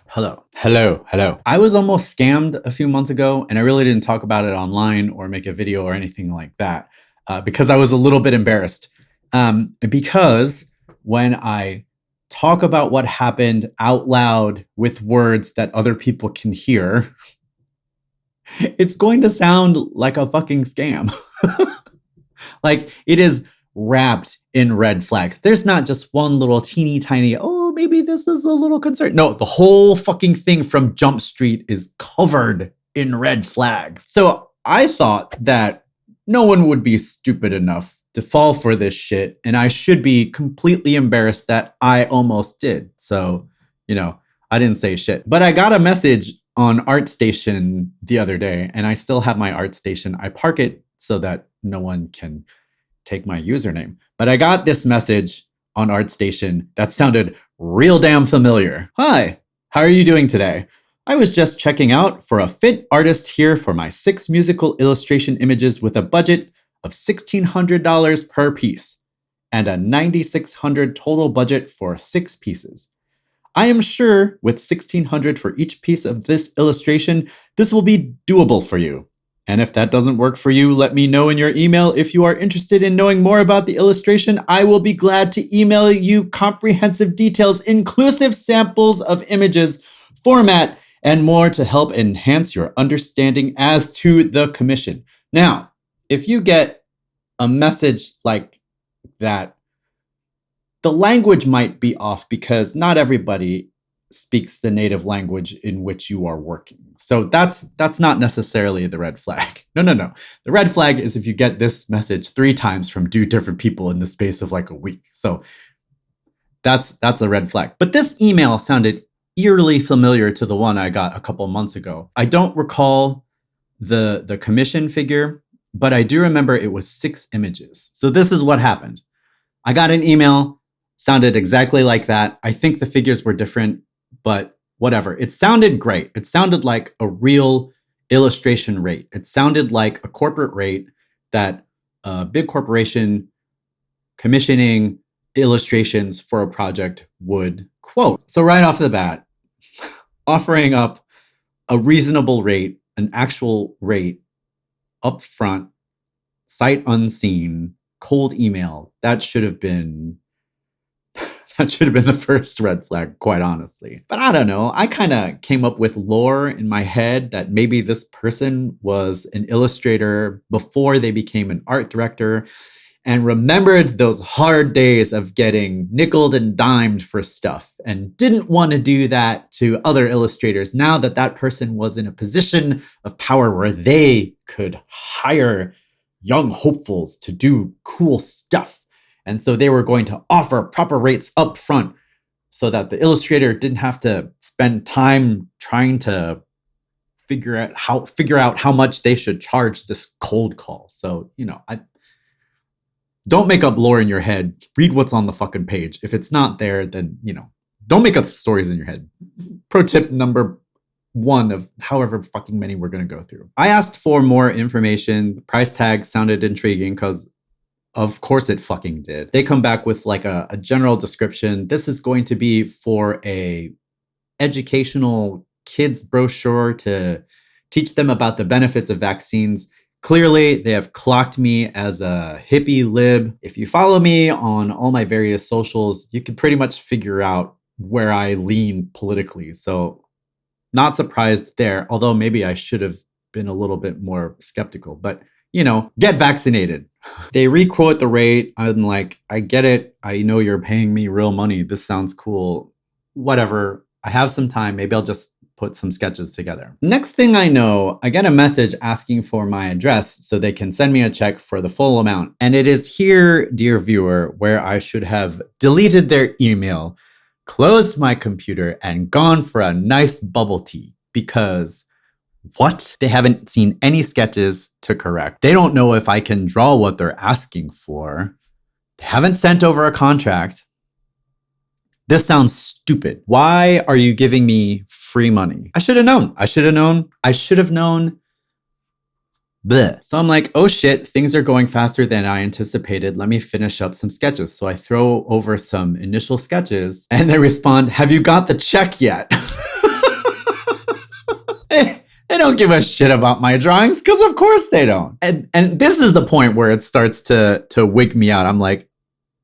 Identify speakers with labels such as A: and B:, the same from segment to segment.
A: Hello. I was almost scammed a few months ago, and I really didn't talk about it online or make a video or anything like that because I was a little bit embarrassed. Because when I talk about what happened out loud with words that other people can hear, it's going to sound like a fucking scam. Like it is wrapped in red flags. There's not just one little teeny tiny, oh, maybe this is a little concern. No, the whole fucking thing from Jump Street is covered in red flags. So I thought that no one would be stupid enough to fall for this shit, and I should be completely embarrassed that I almost did. So, I didn't say shit. But I got a message on ArtStation the other day, and I still have my ArtStation. I park it so that no one can take my username. But I got this message on ArtStation that sounded real damn familiar. Hi, how are you doing today? I was just checking out for a fit artist here for my 6 musical illustration images with a budget of $1,600 per piece and a $9,600 total budget for 6 pieces. I am sure with $1,600 for each piece of this illustration, this will be doable for you. And if that doesn't work for you, let me know in your email. If you are interested in knowing more about the illustration, I will be glad to email you comprehensive details, inclusive samples of images, format, and more to help enhance your understanding as to the commission. Now, if you get a message like that, the language might be off because not everybody speaks the native language in which you are working. So that's not necessarily the red flag. No. The red flag is if you get this message 3 times from 2 different people in the space of like a week. So that's a red flag. But this email sounded eerily familiar to the one I got a couple months ago. I don't recall the commission figure, but I do remember it was 6 images. So this is what happened. I got an email, sounded exactly like that. I think the figures were different, but whatever. It sounded great. It sounded like a real illustration rate. It sounded like a corporate rate that a big corporation commissioning illustrations for a project would quote. So right off the bat, offering up a reasonable rate, an actual rate up front, sight unseen, cold email, that should have been the first red flag, quite honestly. But I don't know. I kind of came up with lore in my head that maybe this person was an illustrator before they became an art director and remembered those hard days of getting nickeled and dimed for stuff and didn't want to do that to other illustrators now that that person was in a position of power where they could hire young hopefuls to do cool stuff. And so they were going to offer proper rates up front so that the illustrator didn't have to spend time trying to figure out how much they should charge this cold call. So, don't make up lore in your head. Read what's on the fucking page. If it's not there, then, don't make up stories in your head. Pro tip number 1 of however fucking many we're going to go through. I asked for more information. The price tag sounded intriguing because of course it fucking did. They come back with like a general description. This is going to be for a educational kids brochure to teach them about the benefits of vaccines. Clearly, they have clocked me as a hippie lib. If you follow me on all my various socials, you can pretty much figure out where I lean politically. So not surprised there, although maybe I should have been a little bit more skeptical. But, get vaccinated. They requote the rate. I'm like, I get it. I know you're paying me real money. This sounds cool. Whatever. I have some time. Maybe I'll just put some sketches together. Next thing I know, I get a message asking for my address so they can send me a check for the full amount. And it is here, dear viewer, where I should have deleted their email, closed my computer, and gone for a nice bubble tea. Because what? They haven't seen any sketches to correct. They don't know if I can draw what they're asking for. They haven't sent over a contract. This sounds stupid. Why are you giving me free money? I should have known. I should have known Bleh. So I'm like, oh shit, things are going faster than I anticipated. Let me finish up some sketches. So I throw over some initial sketches and they respond, have you got the check yet? They don't give a shit about my drawings because of course they don't. And this is the point where it starts to wig me out. I'm like,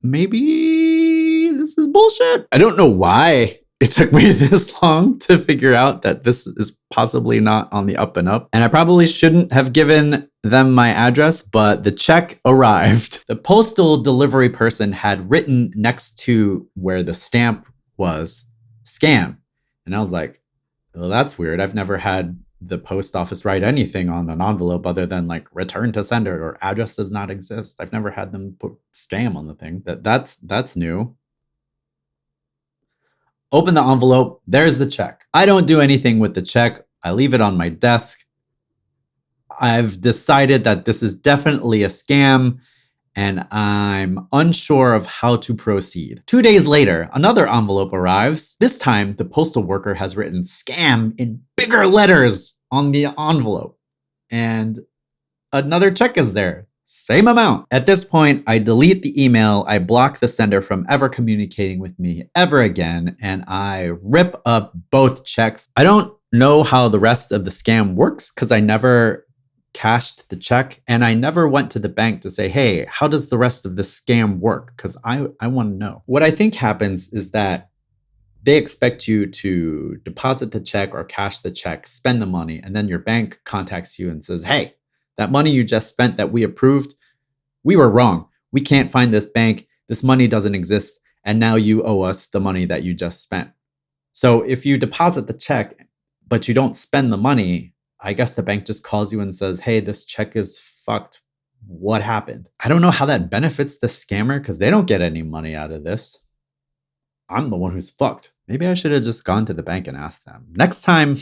A: maybe this is bullshit. I don't know why it took me this long to figure out that this is possibly not on the up and up. And I probably shouldn't have given them my address, but the check arrived. The postal delivery person had written next to where the stamp was, scam. And I was like, well, that's weird. I've never had the post office write anything on an envelope other than like return to sender or address does not exist. I've never had them put scam on the thing. That's new. Open the envelope. There's the check. I don't do anything with the check. I leave it on my desk. I've decided that this is definitely a scam and I'm unsure of how to proceed. 2 days later, another envelope arrives. This time, the postal worker has written scam in bigger letters on the envelope. And another check is there. Same amount. At this point, I delete the email, I block the sender from ever communicating with me ever again, and I rip up both checks. I don't know how the rest of the scam works because I never cashed the check and I never went to the bank to say, hey, how does the rest of the scam work? Because I want to know. What I think happens is that they expect you to deposit the check or cash the check, spend the money, and then your bank contacts you and says, hey, that money you just spent that we approved, we were wrong. We can't find this bank. This money doesn't exist. And now you owe us the money that you just spent. So if you deposit the check, but you don't spend the money, I guess the bank just calls you and says, hey, this check is fucked. What happened? I don't know how that benefits the scammer because they don't get any money out of this. I'm the one who's fucked. Maybe I should have just gone to the bank and asked them. Next time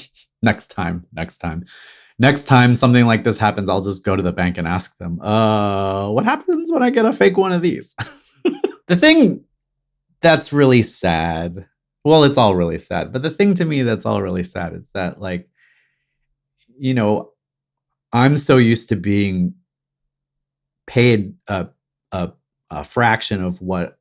A: something like this happens, I'll just go to the bank and ask them, what happens when I get a fake one of these? The thing that's really sad, well, it's all really sad, but the thing to me that's all really sad is that, like, you know, I'm so used to being paid a fraction of what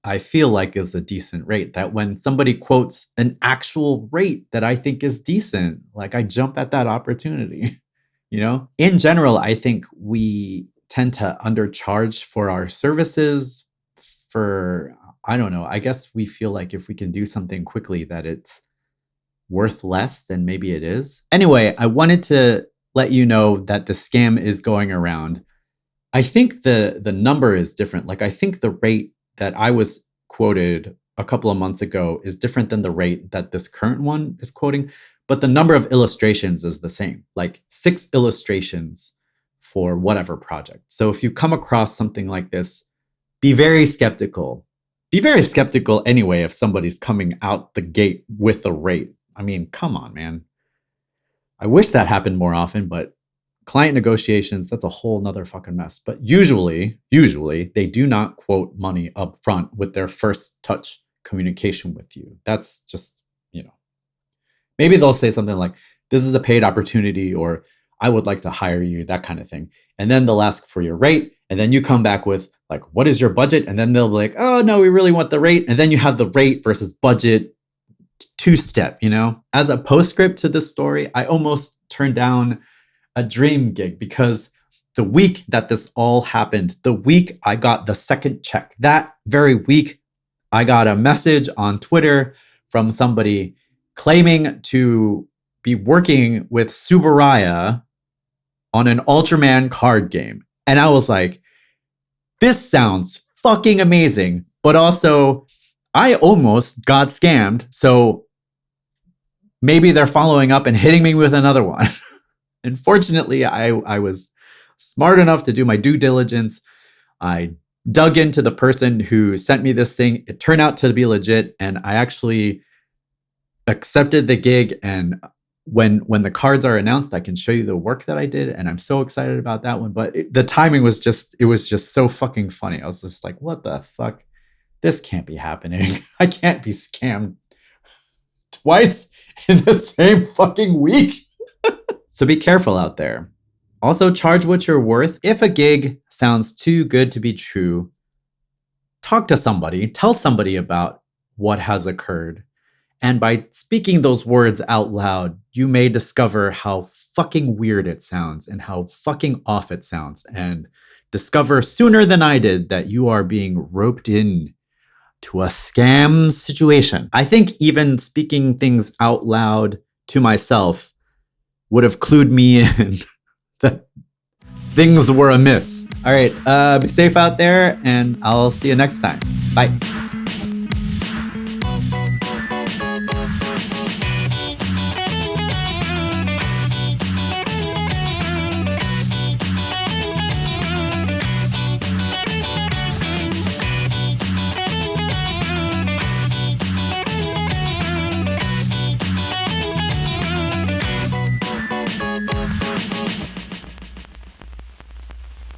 A: I feel like is a decent rate, that when somebody quotes an actual rate that I think is decent, like I jump at that opportunity, you know? In general, I think we tend to undercharge for our services for, I don't know, I guess we feel like if we can do something quickly that it's worth less than maybe it is. Anyway, I wanted to let you know that the scam is going around. I think the number is different. Like I think the rate that I was quoted a couple of months ago is different than the rate that this current one is quoting, but the number of illustrations is the same, like 6 illustrations for whatever project. So if you come across something like this, be very skeptical. Be very skeptical anyway if somebody's coming out the gate with a rate. I mean, come on, man. I wish that happened more often, but client negotiations, that's a whole nother fucking mess. But usually they do not quote money up front with their first touch communication with you. That's just, you know, maybe they'll say something like, this is a paid opportunity, or I would like to hire you, that kind of thing. And then they'll ask for your rate. And then you come back with like, what is your budget? And then they'll be like, oh no, we really want the rate. And then you have the rate versus budget two-step, you know? As a postscript to this story, I almost turned down a dream gig because the week that this all happened, the week I got the second check, that very week, I got a message on Twitter from somebody claiming to be working with Subaraya on an Ultraman card game. And I was like, this sounds fucking amazing, but also I almost got scammed. So maybe they're following up and hitting me with another one. And fortunately, I was smart enough to do my due diligence. I dug into the person who sent me this thing. It turned out to be legit, and I actually accepted the gig. And when the cards are announced, I can show you the work that I did, and I'm so excited about that one. But the timing was just so fucking funny. I was just like, what the fuck? This can't be happening. I can't be scammed twice in the same fucking week. So be careful out there. Also, charge what you're worth. If a gig sounds too good to be true, talk to somebody, tell somebody about what has occurred. And by speaking those words out loud, you may discover how fucking weird it sounds and how fucking off it sounds, and discover sooner than I did that you are being roped in to a scam situation. I think even speaking things out loud to myself would have clued me in that things were amiss. All right, be safe out there, and I'll see you next time. Bye.